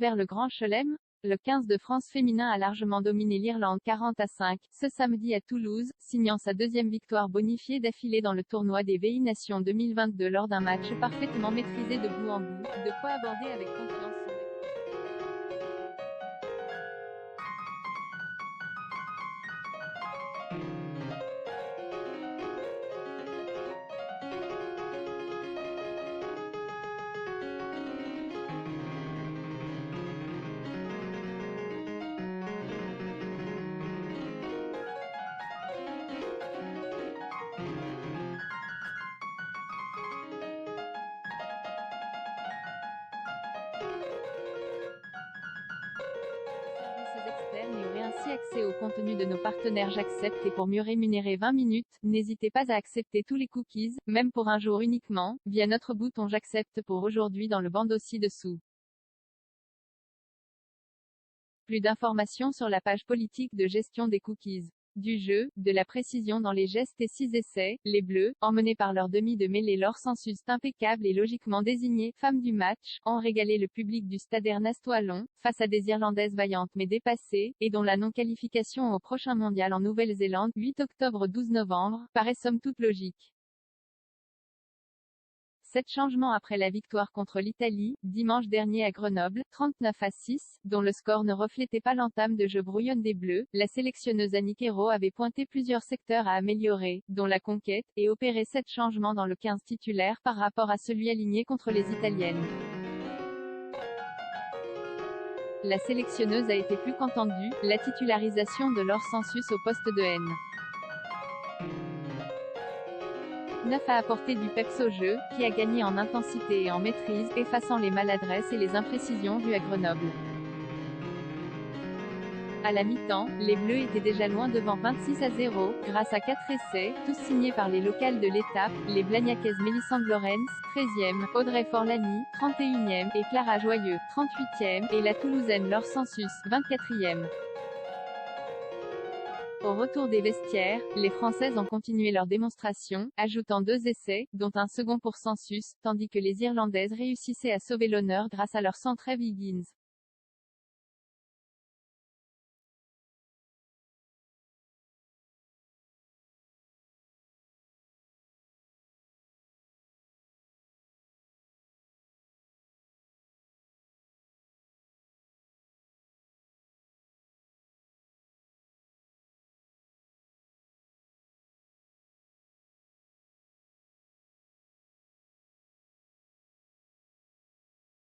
vers le Grand Chelem? Le 15 de France féminin a largement dominé l'Irlande 40-5, ce samedi à Toulouse, signant sa deuxième victoire bonifiée d'affilée dans le tournoi des VI Nations 2022 lors d'un match parfaitement maîtrisé de bout en bout, de quoi aborder avec confiance son services externes et aurait ainsi accès au contenu de nos partenaires. J'accepte, et pour mieux rémunérer 20 minutes, n'hésitez pas à accepter tous les cookies, même pour un jour uniquement, via notre bouton J'accepte pour aujourd'hui dans le bandeau ci-dessous. Plus d'informations sur la page politique de gestion des cookies. Du jeu, de la précision dans les gestes et 6 essais, les Bleus, emmenés par leur demi de mêlée Laure Sansus impeccable et logiquement désignée femme du match, ont régalé le public du stade Ernest Wallon, face à des Irlandaises vaillantes mais dépassées, et dont la non-qualification au prochain mondial en Nouvelle-Zélande, 8 octobre-12 novembre, paraît somme toute logique. 7 changements après la victoire contre l'Italie, dimanche dernier à Grenoble, 39-6, dont le score ne reflétait pas l'entame de jeu brouillonne des Bleus, la sélectionneuse Annick Hérault avait pointé plusieurs secteurs à améliorer, dont la conquête, et opéré 7 changements dans le 15 titulaire par rapport à celui aligné contre les Italiennes. La sélectionneuse a été plus qu'entendue, la titularisation de Laure Sansus au poste de N. 9 a apporté du peps au jeu, qui a gagné en intensité et en maîtrise, effaçant les maladresses et les imprécisions vues à Grenoble. À la mi-temps, les Bleus étaient déjà loin devant 26-0, grâce à 4 essais, tous signés par les locales de l'étape, les Blagnacaises Mélissande Lorenz, 13e, Audrey Forlani, 31e, et Clara Joyeux, 38e, et la Toulousaine Laure Sansus, 24e. Au retour des vestiaires, les Françaises ont continué leur démonstration, ajoutant 2 essais, dont un second pour Sansus, tandis que les Irlandaises réussissaient à sauver l'honneur grâce à leur centre Eve Higgins.